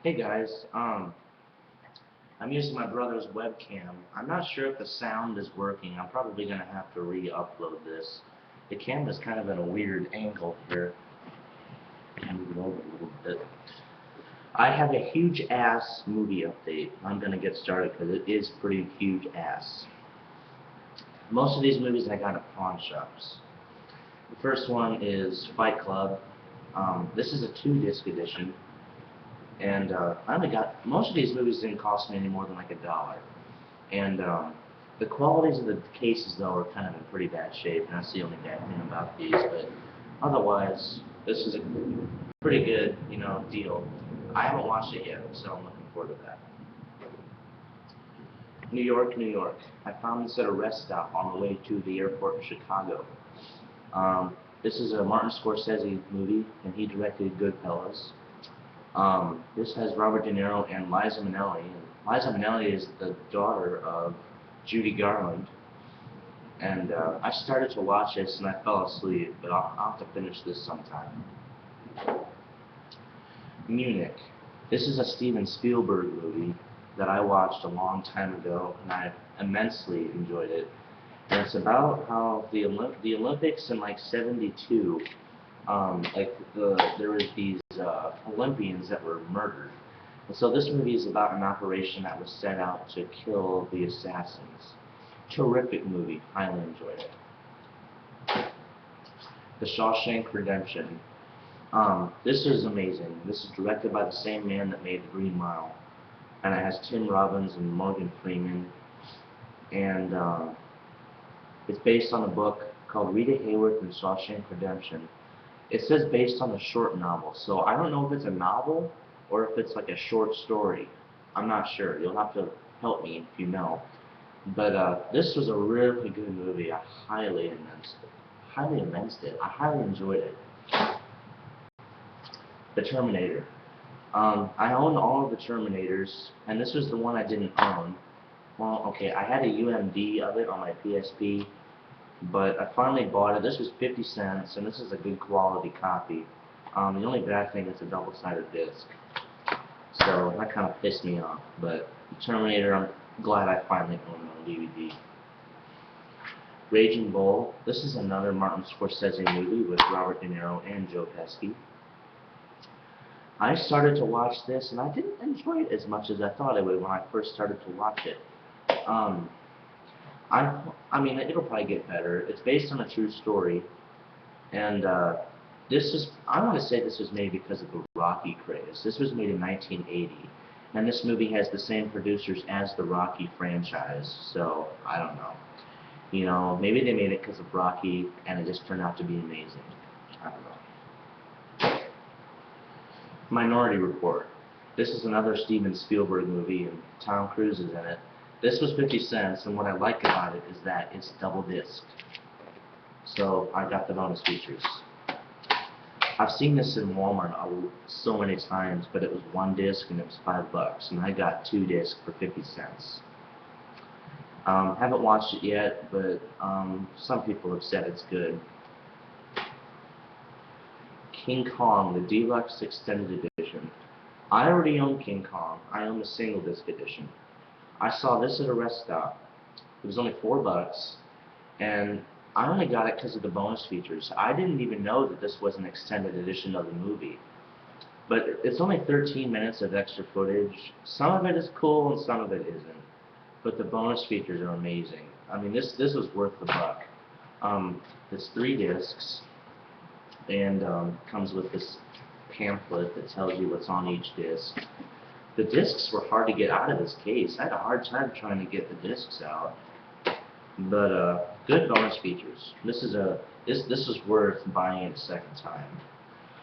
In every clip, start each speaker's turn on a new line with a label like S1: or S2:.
S1: Hey guys, I'm using my brother's webcam. I'm not sure if the sound is working. I'm probably going to have to re-upload this. The camera's kind of at a weird angle here. Move it over a little bit. I have a huge ass movie update. I'm going to get started because it is pretty huge ass. Most of these movies I got at pawn shops. The first one is Fight Club. This is a 2-disc edition. And I only got, most of these movies didn't cost me any more than like $1. And the qualities of the cases, though, are kind of in pretty bad shape, and that's the only bad thing about these. But otherwise, this is a pretty good, deal. I haven't watched it yet, so I'm looking forward to that. New York, New York. I found this at a rest stop on the way to the airport in Chicago. This is a Martin Scorsese movie, and he directed Goodfellas. This has Robert De Niro and Liza Minnelli. And Liza Minnelli is the daughter of Judy Garland. And I started to watch this and I fell asleep, but I'll have to finish this sometime. Munich. This is a Steven Spielberg movie that I watched a long time ago, and I immensely enjoyed it. And it's about how the Olympics in like '72, there was these Olympians that were murdered. And so this movie is about an operation that was set out to kill the assassins. Terrific movie, highly enjoyed it. The Shawshank Redemption. This is amazing. This is directed by the same man that made The Green Mile, and it has Tim Robbins and Morgan Freeman, and it's based on a book called Rita Hayworth and Shawshank Redemption. It says based on a short novel, so I don't know if it's a novel or if it's like a short story. I'm not sure. You'll have to help me if you know. But this was a really good movie. I highly immenced it. I highly enjoyed it. The Terminator. I own all of the Terminators, and this was the one I didn't own. Well, okay, I had a UMD of it on my PSP, but I finally bought it. This was 50 cents, and this is a good quality copy. The only bad thing is a double-sided disc, so that kind of pissed me off. But Terminator, I'm glad I finally own it on DVD. Raging Bull. This is another Martin Scorsese movie with Robert De Niro and Joe Pesci. I started to watch this, and I didn't enjoy it as much as I thought I would when I first started to watch it. Um, I mean, it'll probably get better. It's based on a true story, and I want to say this was made because of the Rocky craze. This was made in 1980, and this movie has the same producers as the Rocky franchise, so I don't know. Maybe they made it because of Rocky, and it just turned out to be amazing. I don't know. Minority Report. This is another Steven Spielberg movie, and Tom Cruise is in it. This was 50 cents, and what I like about it is that it's double disc. So I got the bonus features. I've seen this in Walmart so many times, but it was 1 disc and it was $5, and I got 2 discs for 50 cents. Haven't watched it yet, but some people have said it's good. King Kong, the Deluxe Extended Edition. I already own King Kong. I own the single disc edition. I saw this at a rest stop. It was only $4, and I only got it because of the bonus features. I didn't even know that this was an extended edition of the movie. But it's only 13 minutes of extra footage. Some of it is cool and some of it isn't. But the bonus features are amazing. I mean, this was worth the buck. It's 3 discs, and comes with this pamphlet that tells you what's on each disc. The discs were hard to get out of this case. I had a hard time trying to get the discs out. But good bonus features. This is worth buying it a second time.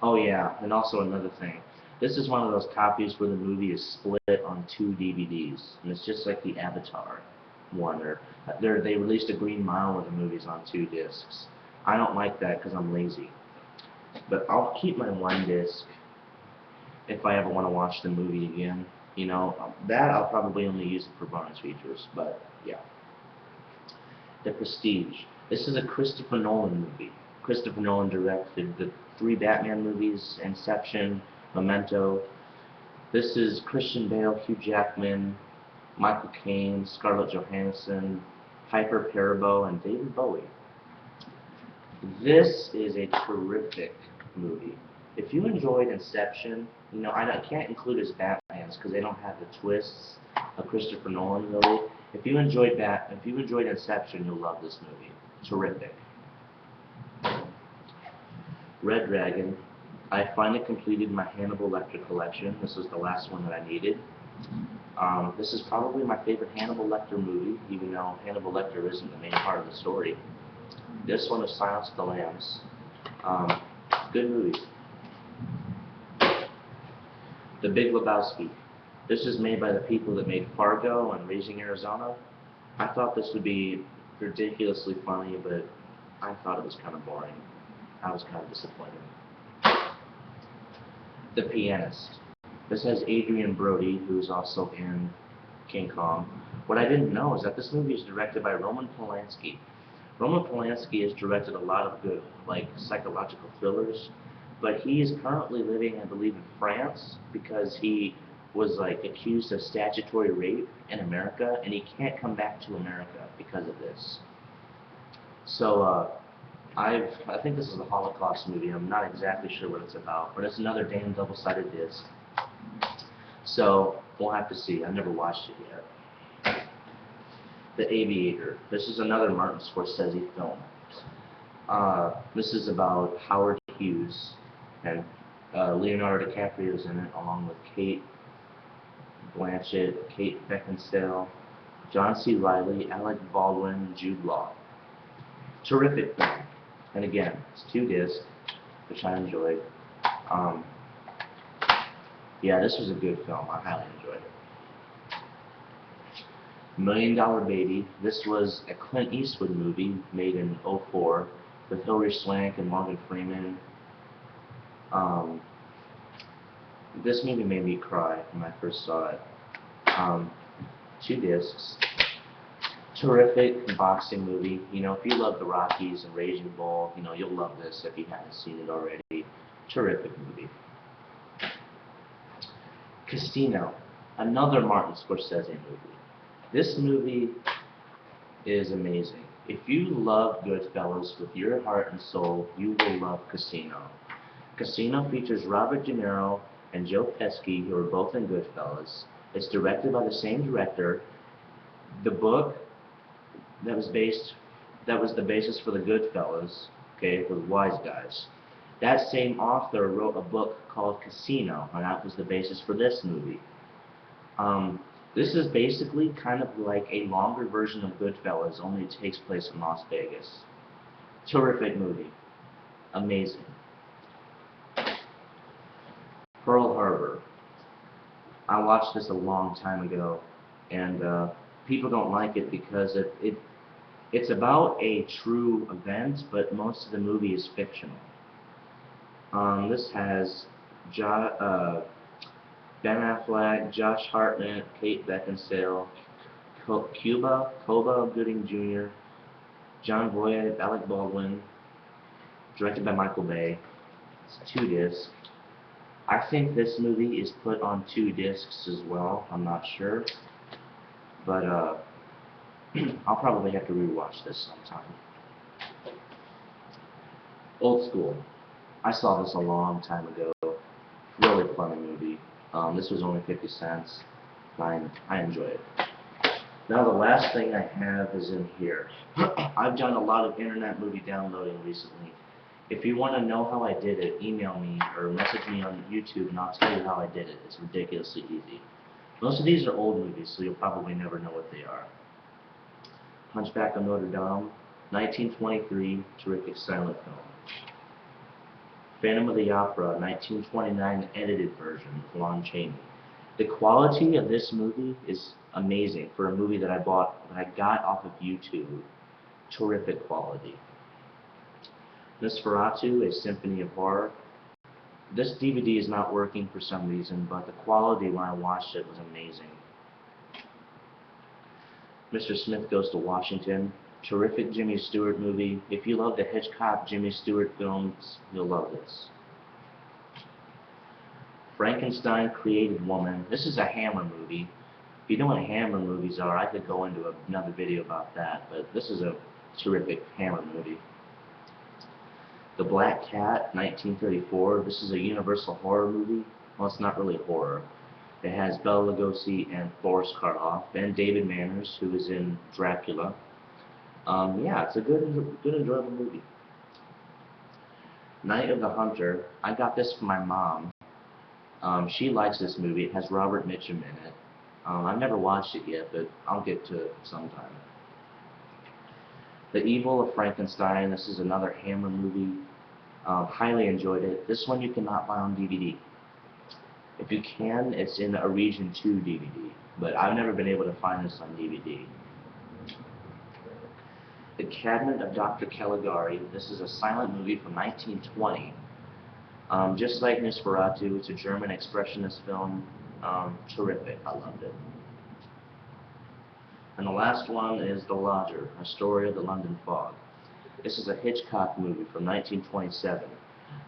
S1: Oh yeah, and also another thing. This is one of those copies where the movie is split on 2 DVDs, and it's just like the Avatar one. They released a Green Mile where the movie's on 2 discs. I don't like that because I'm lazy. But I'll keep my 1 disc if I ever want to watch the movie again. That I'll probably only use it for bonus features, but yeah. The Prestige. This is a Christopher Nolan movie. Christopher Nolan directed the 3 Batman movies, Inception, Memento. This is Christian Bale, Hugh Jackman, Michael Caine, Scarlett Johansson, Piper Perabo, and David Bowie. This is a terrific movie. If you enjoyed Inception, I can't include his Batmans because they don't have the twists of Christopher Nolan really. If you enjoyed Inception, you'll love this movie. Terrific. Red Dragon. I finally completed my Hannibal Lecter collection. This was the last one that I needed. This is probably my favorite Hannibal Lecter movie, even though Hannibal Lecter isn't the main part of the story. This one is Silence of the Lambs. Good movie. The Big Lebowski. This is made by the people that made Fargo and Raising Arizona. I thought this would be ridiculously funny, but I thought it was kind of boring. I was kind of disappointed. The Pianist. This has Adrian Brody, who's also in King Kong. What I didn't know is that this movie is directed by Roman Polanski. Roman Polanski has directed a lot of good, psychological thrillers, but he is currently living, I believe, in France because he was accused of statutory rape in America, and he can't come back to America because of this. So I think this is a Holocaust movie. I'm not exactly sure what it's about, but it's another damn double-sided disc. So we'll have to see. I've never watched it yet. The Aviator. This is another Martin Scorsese film. This is about Howard Hughes, and Leonardo DiCaprio is in it, along with Kate Blanchett, Kate Beckinsale, John C. Reilly, Alec Baldwin, and Jude Law. Terrific film. And again, it's 2 discs, which I enjoyed. Yeah, this was a good film. I highly enjoyed it. $1 Million Baby. This was a Clint Eastwood movie made in '04 with Hilary Swank and Morgan Freeman. This movie made me cry when I first saw it. 2 discs. Terrific boxing movie. If you love the Rockies and Raging Bull, you'll love this if you haven't seen it already. Terrific movie. Casino. Another Martin Scorsese movie. This movie is amazing. If you love Goodfellas with your heart and soul, you will love Casino. Casino features Robert De Niro and Joe Pesci, who are both in Goodfellas. It's directed by the same director. The book that was the basis for the Goodfellas, was Wise Guys. That same author wrote a book called Casino, and that was the basis for this movie. This is basically kind of like a longer version of Goodfellas, only it takes place in Las Vegas. Terrific movie. Amazing. Pearl Harbor. I watched this a long time ago, and people don't like it because it's about a true event, but most of the movie is fictional. This has Ben Affleck, Josh Hartnett, Kate Beckinsale, Cuba Gooding Jr., John Voight, Alec Baldwin, directed by Michael Bay. It's 2 discs. I think this movie is put on 2 discs as well. I'm not sure, but I'll probably have to rewatch this sometime. Old School. I saw this a long time ago. Really funny movie. This was only 50 cents. I enjoy it. Now the last thing I have is in here. I've done a lot of internet movie downloading recently. If you want to know how I did it, email me or message me on YouTube and I'll tell you how I did it. It's ridiculously easy. Most of these are old movies, so you'll probably never know what they are. Hunchback of Notre Dame, 1923, terrific silent film. Phantom of the Opera, 1929 edited version with Lon Chaney. The quality of this movie is amazing for a movie that I got off of YouTube. Terrific quality. Nosferatu, A Symphony of Horror. This DVD is not working for some reason, but the quality when I watched it was amazing. Mr. Smith Goes to Washington. Terrific Jimmy Stewart movie. If you love the Hitchcock Jimmy Stewart films, you'll love this. Frankenstein Created Woman. This is a Hammer movie. If you know what Hammer movies are, I could go into another video about that, but this is a terrific Hammer movie. The Black Cat, 1934. This is a Universal horror movie. Well, it's not really horror. It has Bela Lugosi and Boris Karloff and David Manners, who is in Dracula. Yeah, it's a good, enjoyable movie. Night of the Hunter. I got this from my mom. She likes this movie. It has Robert Mitchum in it. I've never watched it yet, but I'll get to it sometime. The Evil of Frankenstein. This is another Hammer movie. Highly enjoyed it. This one you cannot buy on DVD. If you can, it's in a Region 2 DVD, but I've never been able to find this on DVD. The Cabinet of Dr. Caligari. This is a silent movie from 1920. Just like Nosferatu, it's a German expressionist film. Terrific. I loved it. And the last one is The Lodger, A Story of the London Fog. This is a Hitchcock movie from 1927.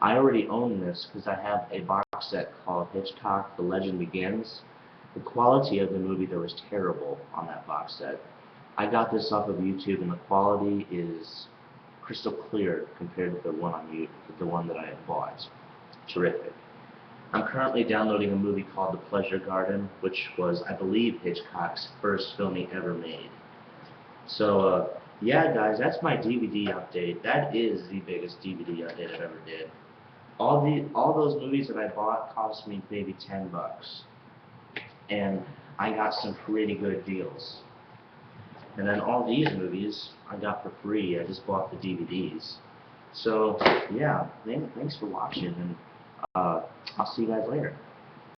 S1: I already own this because I have a box set called Hitchcock, The Legend Begins. The quality of the movie, though, is terrible on that box set. I got this off of YouTube, and the quality is crystal clear compared to the one that I had bought. Terrific. I'm currently downloading a movie called The Pleasure Garden, which was, I believe, Hitchcock's first film he ever made. So, yeah, guys, that's my DVD update. That is the biggest DVD update I've ever did. All those movies that I bought cost me maybe $10, and I got some pretty good deals. And then all these movies I got for free. I just bought the DVDs. So, yeah, thanks for watching, and I'll see you guys later.